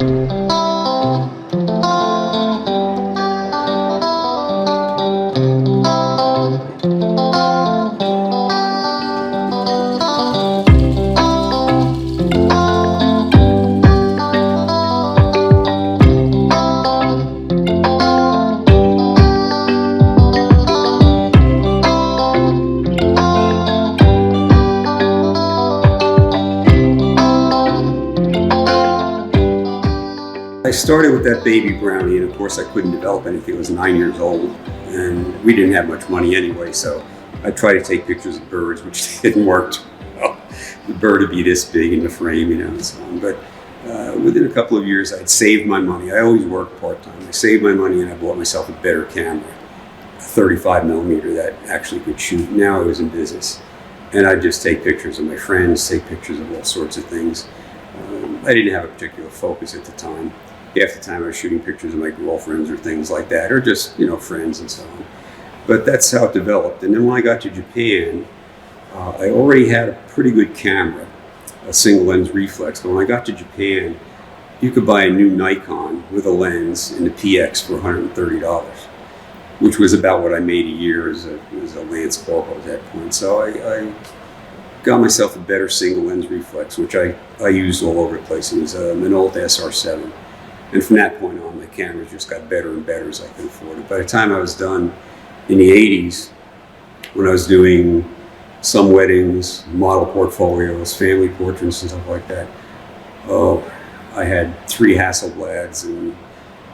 I started with that baby brownie, and of course I couldn't develop anything. I was 9 years old, and we didn't have much money anyway, so I tried to take pictures of birds, which didn't work too well. The bird would be this big in the frame, and so on. But within a couple of years, I'd saved my money. I always worked part-time. I saved my money, and I bought myself a better camera, a 35 millimeter that actually could shoot. Now I was in business, and I'd just take pictures of my friends, take pictures of all sorts of things. I didn't have a particular focus at the time. Half the time I was shooting pictures of my girlfriends or things like that, or just, friends and so on. But that's how it developed. And then when I got to Japan, I already had a pretty good camera, a single lens reflex. But when I got to Japan, you could buy a new Nikon with a lens in the PX for $130, which was about what I made a year as a Lance Corporal at that point. So I got myself a better single lens reflex, which I used all over the place. It was an Minolta SR7. And from that point on, my cameras just got better and better as I could afford it. By the time I was done in the 80s, when I was doing some weddings, model portfolios, family portraits and stuff like that, I had 3 Hasselblads and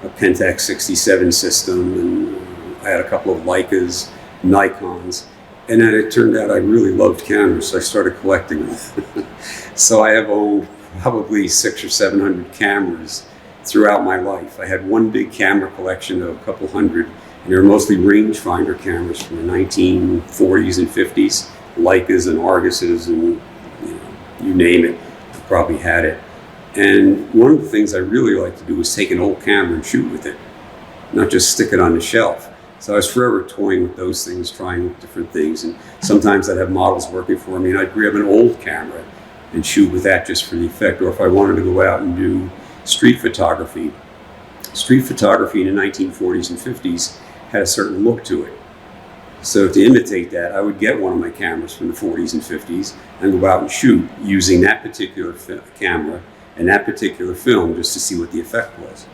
a Pentax 67 system, and I had a couple of Leicas, Nikons. And then it turned out I really loved cameras, so I started collecting them. So I have owned probably 600 or 700 cameras throughout my life. I had one big camera collection of a couple hundred, and they were mostly rangefinder cameras from the 1940s and 50s, Leicas and Arguses, and you name it, I probably had it. And one of the things I really like to do is take an old camera and shoot with it, not just stick it on the shelf. So I was forever toying with those things, trying different things, and sometimes I'd have models working for me, and I'd grab an old camera and shoot with that just for the effect. Or if I wanted to go out and do street photography in the 1940s and 50s had a certain look to it. So to imitate that, I would get one of my cameras from the 40s and 50s and go out and shoot using that particular camera and that particular film just to see what the effect was.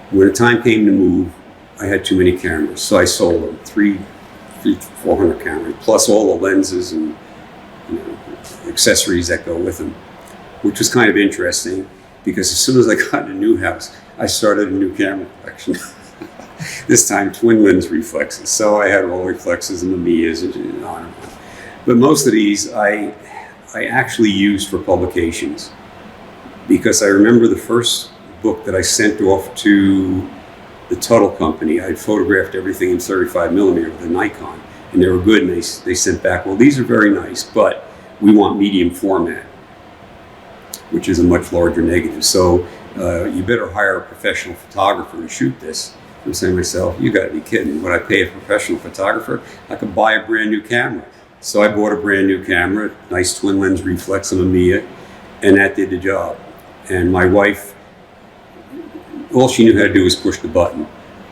When the time came to move, I had too many cameras, so I sold them, 400 cameras, plus all the lenses and accessories that go with them, which was kind of interesting. Because as soon as I got in a new house, I started a new camera collection. This time, twin lens reflexes. So I had all reflexes and Mamiyas and on and on. But most of these I actually used for publications, because I remember the first book that I sent off to the Tuttle Company. I'd photographed everything in 35 millimeter with a Nikon, and they were good. And they sent back, well, these are very nice, but we want medium format, which is a much larger negative. So you better hire a professional photographer to shoot this. I'm saying to myself, you gotta be kidding. Would I pay a professional photographer? I could buy a brand new camera. So I bought a brand new camera, nice twin lens reflex of a Mamiya, and that did the job. And my wife, all she knew how to do was push the button.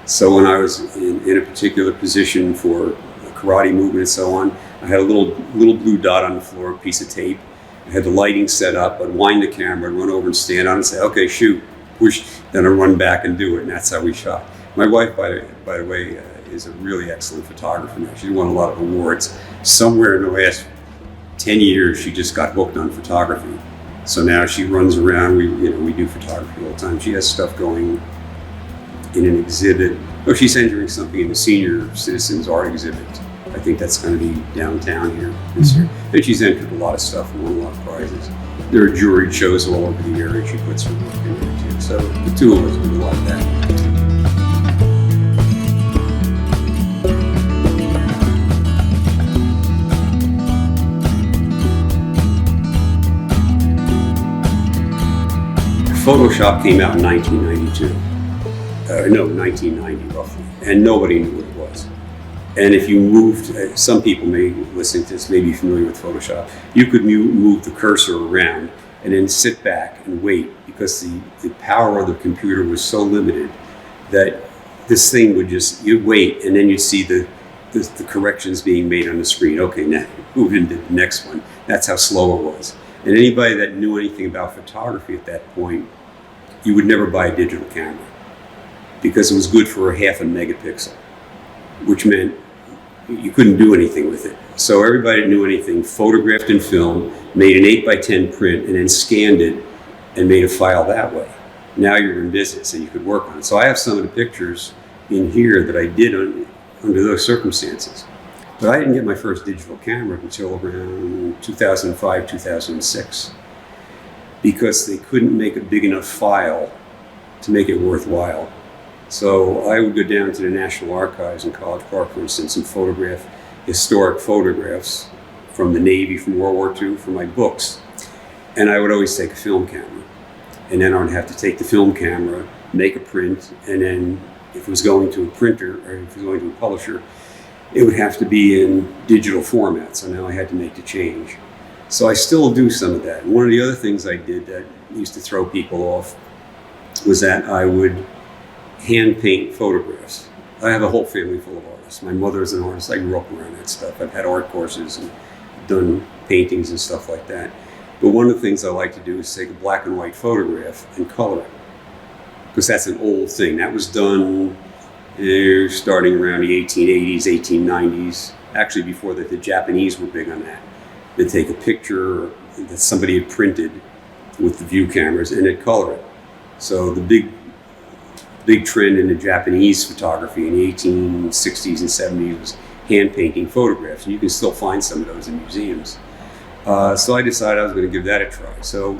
So when I was in a particular position for a karate movement and so on, I had a little blue dot on the floor, a piece of tape. I had the lighting set up. I'd wind the camera, I'd run over and stand on it and say, okay, shoot, push, then I'd run back and do it, and that's how we shot. My wife, by the way, is a really excellent photographer now. She's won a lot of awards. Somewhere in the last 10 years, she just got hooked on photography. So now she runs around, we do photography all the time. She has stuff going in an exhibit. Oh, she's entering something in the Senior Citizens Art exhibit. I think that's going to be downtown here this year. And she's entered a lot of stuff and won a lot of prizes. There are juried shows all over the area. She puts her work in there too. So the two of us do a lot of that. Photoshop came out in 1992. 1990 roughly. And nobody knew what it was. And if you moved, some people may listening to this may be familiar with Photoshop, you could move the cursor around and then sit back and wait, because the power of the computer was so limited that this thing would just, you'd wait, and then you'd see the corrections being made on the screen. Okay, now move into the next one. That's how slow it was. And anybody that knew anything about photography at that point, you would never buy a digital camera, because it was good for a half a megapixel, which meant you couldn't do anything with it. So everybody that knew anything photographed in film, made an 8x10 print, and then scanned it and made a file that way. Now you're in business and you could work on it. So I have some of the pictures in here that I did under those circumstances. But I didn't get my first digital camera until around 2005, 2006, because they couldn't make a big enough file to make it worthwhile. So I would go down to the National Archives in College Park, for instance, and photograph historic photographs from the Navy, from World War II, for my books. And I would always take a film camera. And then I would have to take the film camera, make a print, and then if it was going to a printer, or if it was going to a publisher, it would have to be in digital format. So now I had to make the change. So I still do some of that. And one of the other things I did that used to throw people off was that I would hand paint photographs. I have a whole family full of artists. My mother is an artist. I grew up around that stuff. I've had art courses and done paintings and stuff like that. But one of the things I like to do is take a black and white photograph and color it, because that's an old thing. That was done starting around the 1880s, 1890s. Actually, before that, the Japanese were big on that. They'd take a picture that somebody had printed with the view cameras and they'd color it. So the big trend in the Japanese photography in the 1860s and 70s was hand painting photographs, and you can still find some of those in museums. So I decided I was going to give that a try. So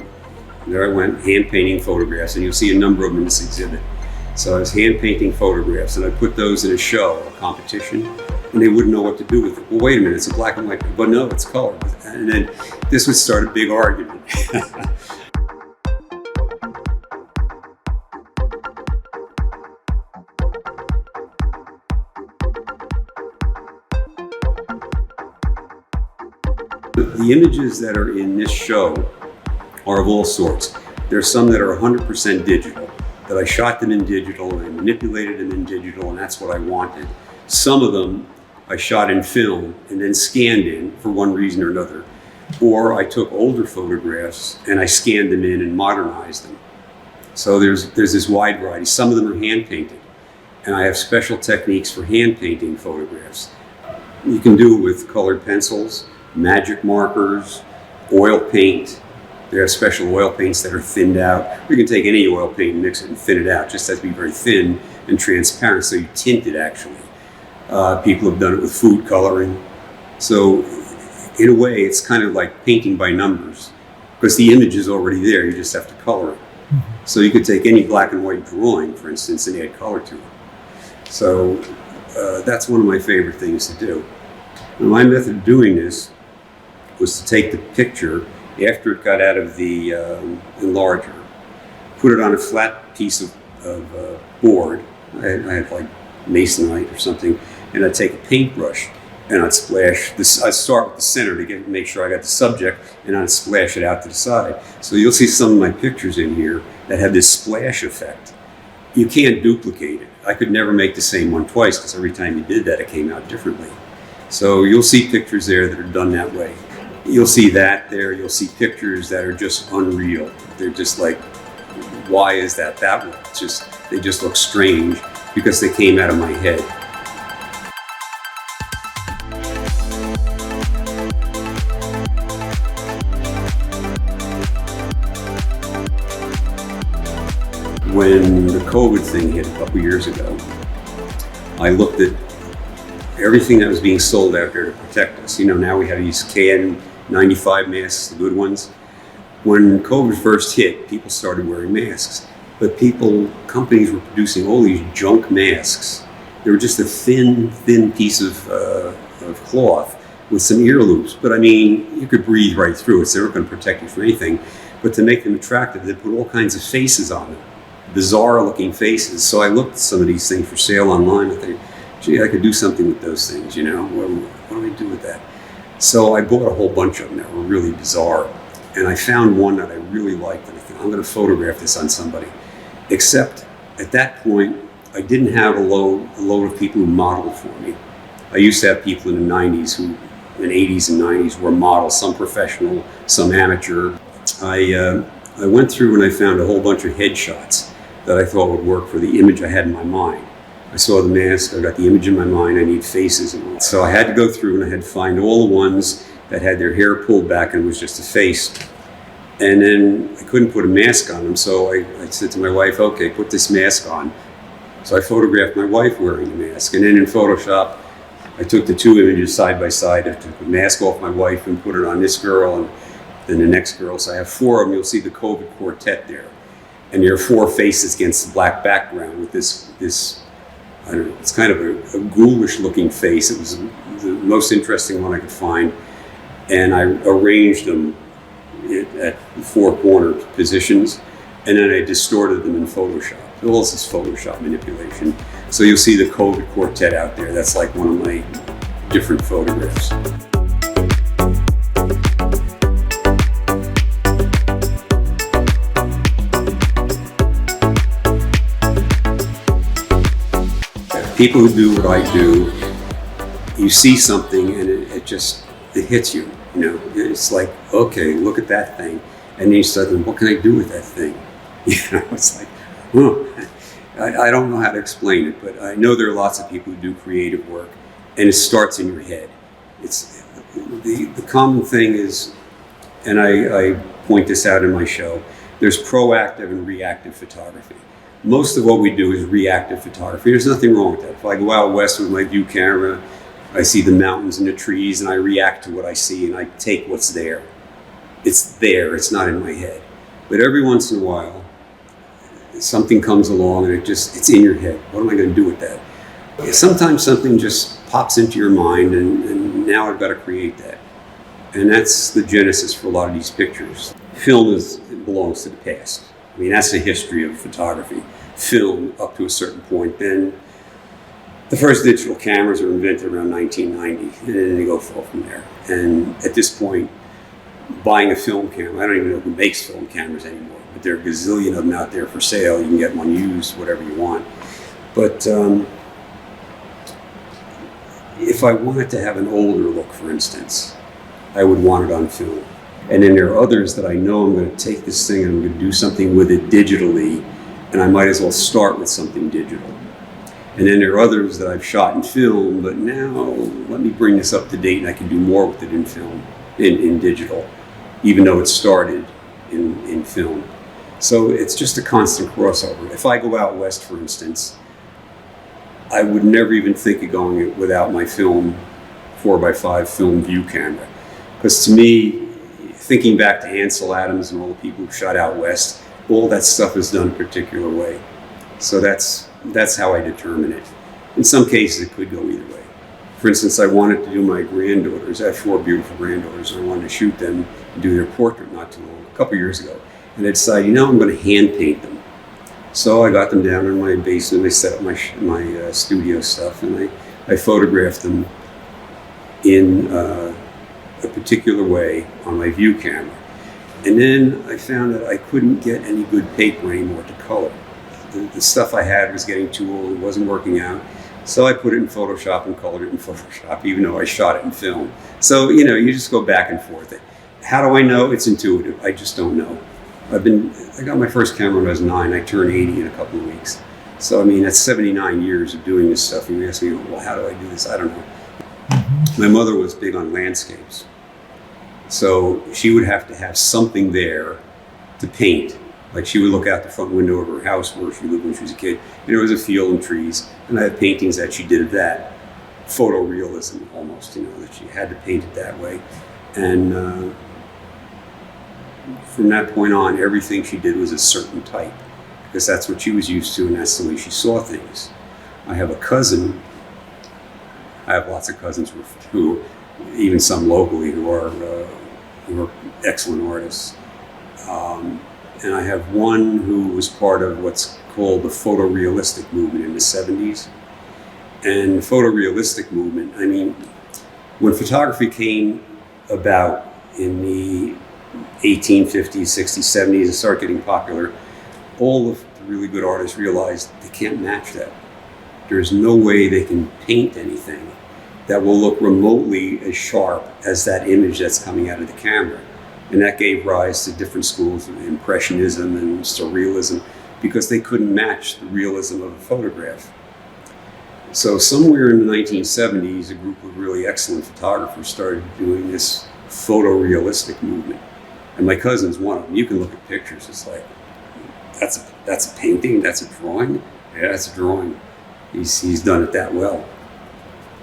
there I went, hand painting photographs, and you'll see a number of them in this exhibit. So I was hand painting photographs, and I put those in a show, a competition, and they wouldn't know what to do with it. Well, wait a minute, it's a black and white, but no, it's color. And then this would start a big argument. The images that are in this show are of all sorts. There are some that are 100% digital, that I shot them in digital and I manipulated them in digital, and that's what I wanted. Some of them I shot in film and then scanned in for one reason or another. Or I took older photographs and I scanned them in and modernized them. So there's this wide variety. Some of them are hand painted, and I have special techniques for hand painting photographs. You can do it with colored pencils, magic markers, oil paint. There are special oil paints that are thinned out. You can take any oil paint and mix it and thin it out. It just has to be very thin and transparent, so you tint it actually. People have done it with food coloring. So in a way, it's kind of like painting by numbers, because the image is already there, you just have to color it. So you could take any black and white drawing, for instance, and add color to it. So that's one of my favorite things to do. And my method of doing this was to take the picture after it got out of the enlarger, put it on a flat piece of board. I had like masonite or something, and I'd take a paintbrush and I'd splash this. I'd start with the center to make sure I got the subject, and I'd splash it out to the side. So you'll see some of my pictures in here that have this splash effect. You can't duplicate it. I could never make the same one twice, because every time you did that, it came out differently. So you'll see pictures there that are done that way. You'll see that there. You'll see pictures that are just unreal. They're just like, why is that way? They just look strange because they came out of my head. When the COVID thing hit a couple years ago, I looked at everything that was being sold out there to protect us. You know, now we have these KN95 masks, the good ones. When COVID first hit, people started wearing masks, but companies were producing all these junk masks. They were just a thin piece of cloth with some ear loops. But I mean, you could breathe right through it, so they weren't going to protect you from anything. But to make them attractive, they put all kinds of faces on them, bizarre looking faces. So I looked at some of these things for sale online. I think, gee, I could do something with those things, you know? What do I do with that? So I bought a whole bunch of them that were really bizarre. and I found one that I really liked, and I thought, I'm going to photograph this on somebody. Except at that point, I didn't have a load of people who modeled for me. I used to have people in the 90s who, in 80s and 90s, were models, some professional, some amateur. I went through and I found a whole bunch of headshots that I thought would work for the image I had in my mind. I saw the mask, I got the image in my mind, I need faces and all. So I had to go through and I had to find all the ones that had their hair pulled back and was just a face. And then I couldn't put a mask on them, so I said to my wife, okay, put this mask on. So I photographed my wife wearing the mask, and then in Photoshop, I took the two images side by side. I took the mask off my wife and put it on this girl, and then the next girl. So I have four of them. You'll see the COVID quartet there. And there are four faces against the black background with this I don't know, it's kind of a ghoulish looking face. It was the most interesting one I could find. And I arranged them at four corner positions, and then I distorted them in Photoshop. All this is Photoshop manipulation. So you'll see the COVID quartet out there. That's like one of my different photographs. People who do what I do, you see something and it hits you. You know, it's like, okay, look at that thing. And then you start thinking, what can I do with that thing? You know, it's like, I don't know how to explain it, but I know there are lots of people who do creative work, and it starts in your head. It's the common thing is, and I point this out in my show, there's proactive and reactive photography. Most of what we do is reactive photography. There's nothing wrong with that. If I go out west with my view camera, I see the mountains and the trees, and I react to what I see, and I take what's there. It's there, it's not in my head. But every once in a while, something comes along and it's in your head. What am I going to do with that? Sometimes something just pops into your mind, and now I've got to create that. And that's the genesis for a lot of these pictures. Film belongs to the past. I mean, that's the history of photography. Film up to a certain point. Then the first digital cameras were invented around 1990, and then they go from there. And at this point, buying a film camera, I don't even know who makes film cameras anymore, but there are a gazillion of them out there for sale. You can get one used, whatever you want. But if I wanted to have an older look, for instance, I would want it on film. And then there are others that I know I'm going to take this thing and I'm going to do something with it digitally, and I might as well start with something digital. And then there are others that I've shot in film, but now let me bring this up to date and I can do more with it in film, in digital, even though it started in film. So it's just a constant crossover. If I go out west, for instance, I would never even think of going without my film 4x5 film view camera. Because to me, thinking back to Ansel Adams and all the people who shot out west, all that stuff is done a particular way. So that's how I determine it. In some cases, it could go either way. For instance, I wanted to do my granddaughters. I have 4 beautiful granddaughters, and I wanted to shoot them and do their portrait not too long, a couple years ago. And I decided, I'm going to hand paint them. So I got them down in my basement. I set up my studio stuff, and I photographed them in a particular way on my view camera. And then I found that I couldn't get any good paper anymore to color. The stuff I had was getting too old, it wasn't working out. So I put it in Photoshop and colored it in Photoshop, even though I shot it in film. So, you just go back and forth. How do I know? It's intuitive. I just don't know. I got my first camera when I was 9. I turned 80 in a couple of weeks. So, that's 79 years of doing this stuff. And you ask me, well, how do I do this? I don't know. My mother was big on landscapes. So she would have to have something there to paint. Like she would look out the front window of her house where she lived when she was a kid, and there was a field and trees, and I had paintings that she did of that. Photorealism almost, that she had to paint it that way. And from that point on, everything she did was a certain type, because that's what she was used to and that's the way she saw things. I have lots of cousins who even some locally, who are excellent artists. And I have one who was part of what's called the photorealistic movement in the 70s. And the photorealistic movement, when photography came about in the 1850s, 60s, 70s and start getting popular, all of the really good artists realized they can't match that. There's no way they can paint anything that will look remotely as sharp as that image that's coming out of the camera. And that gave rise to different schools of Impressionism and Surrealism, because they couldn't match the realism of a photograph. So somewhere in the 1970s, a group of really excellent photographers started doing this photorealistic movement. And my cousin's one of them. You can look at pictures, it's like, that's a painting, that's a drawing? Yeah, that's a drawing. He's done it that well.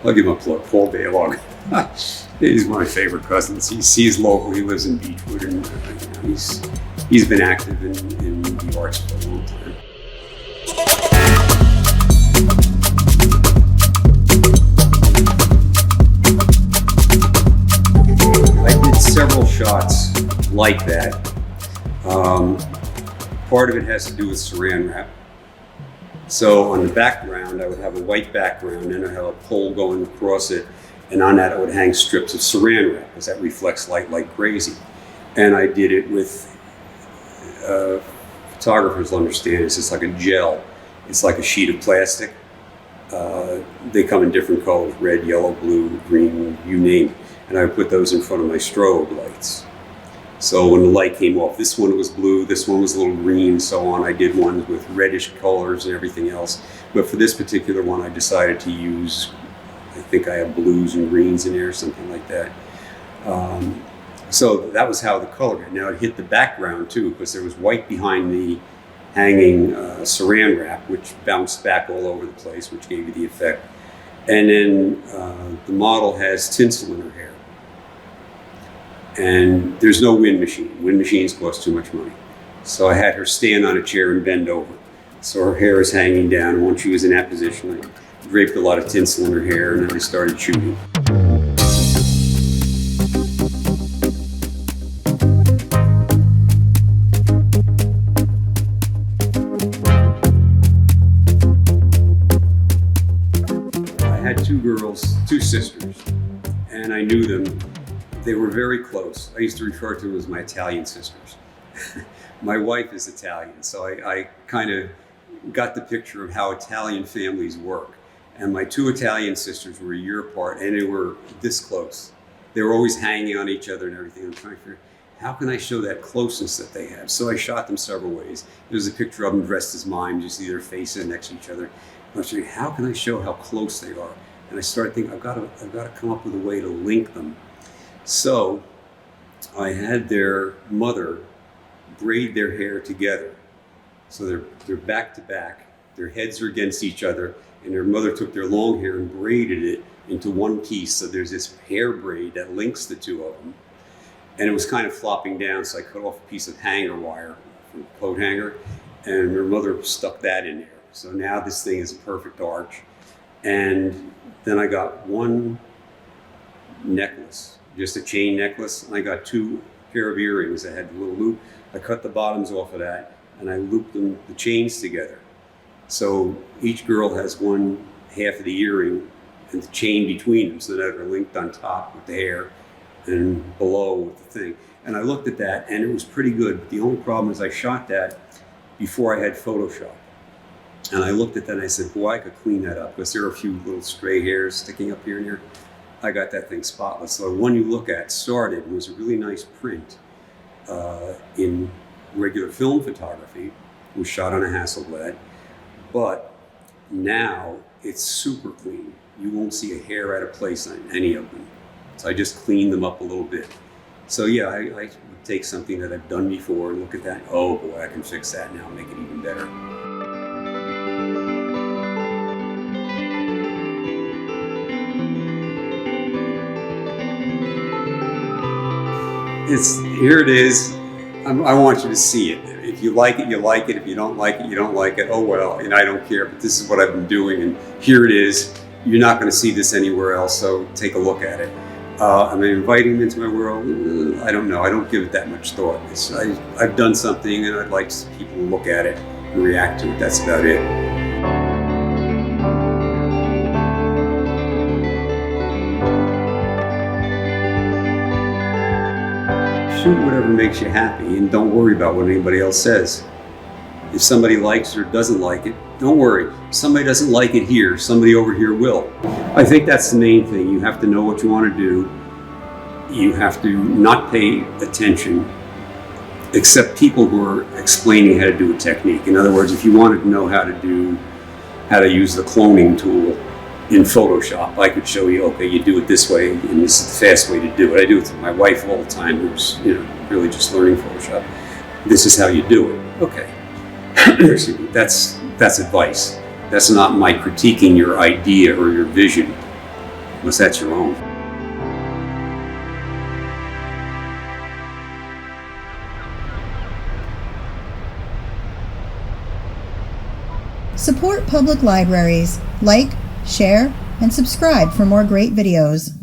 I'll give him a plug, Paul Baylog. He's my favorite cousins. He's local, he lives in Beechwood, and he's been active in the arts for a long time. I did several shots like that. Part of it has to do with saran wrap. So on the background, I would have a white background and I have a pole going across it, and on that I would hang strips of saran wrap because that reflects light like crazy. And I did it with, photographers will understand, it's just like a gel. It's like a sheet of plastic. They come in different colors, red, yellow, blue, green, you name it. And I would put those in front of my strobe lights. So when the light came off, this one was blue, this one was a little green, so on. I did ones with reddish colors and everything else. But for this particular one, I decided to use, I think I have blues and greens in there, something like that. So that was how the color got. Now it hit the background too, because there was white behind the hanging saran wrap, which bounced back all over the place, which gave you the effect. And then the model has tinsel in her hair. And there's no wind machine. Wind machines cost too much money. So I had her stand on a chair and bend over. So her hair is hanging down. And once she was in that position, I draped a lot of tinsel in her hair, and then I started shooting. I had two sisters, and I knew them. They were very close. I used to refer to them as my Italian sisters. My wife is Italian, so I kind of got the picture of how Italian families work. And my two Italian sisters were a year apart, and they were this close. They were always hanging on each other and everything. I'm trying to figure, how can I show that closeness that they have? So I shot them several ways. There's a picture of them dressed as mimes. You see their faces next to each other. I was thinking, how can I show how close they are? And I started thinking, I've got to come up with a way to link them. So I had their mother braid their hair together. So they're back to back, their heads are against each other, and their mother took their long hair and braided it into one piece. So there's this hair braid that links the two of them. And it was kind of flopping down, so I cut off a piece of hanger wire from a coat hanger, and her mother stuck that in there. So now this thing is a perfect arch. And then I got one necklace, just a chain necklace, and I got two pair of earrings that had a little loop. I cut the bottoms off of that, and I looped the chains together. So each girl has one half of the earring and the chain between them, so that they're linked on top with the hair and below with the thing. And I looked at that, and it was pretty good. But the only problem is I shot that before I had Photoshop. And I looked at that and I said, boy, I could clean that up, because there are a few little stray hairs sticking up here and here. I got that thing spotless. So the one you look at started was a really nice print in regular film photography. It was shot on a Hasselblad, but now it's super clean. You won't see a hair out of place on any of them. So I just cleaned them up a little bit. So yeah, I would take something that I've done before and look at that. Oh boy, I can fix that now, make it even better. Here it is. I want you to see it. If you like it, you like it. If you don't like it, you don't like it. Oh well, I don't care, but this is what I've been doing, and here it is. You're not going to see this anywhere else, so take a look at it. Am I inviting them into my world? I don't know. I don't give it that much thought. I've done something, and I'd like people to look at it and react to it. That's about it. shoot whatever makes you happy and don't worry about what anybody else says. If somebody likes it or doesn't like it, don't worry. If somebody doesn't like it here, somebody over here will. I think that's the main thing. You have to know what you want to do. You have to not pay attention except people who are explaining how to do a technique. In other words, if you wanted to know how to use the cloning tool in Photoshop, I could show you, okay, you do it this way, and this is the fast way to do it. I do it with my wife all the time, who's really just learning Photoshop. This is how you do it. Okay. Excuse me. That's advice. That's not my critiquing your idea or your vision, unless that's your own. Support public libraries. Like, share, and subscribe for more great videos.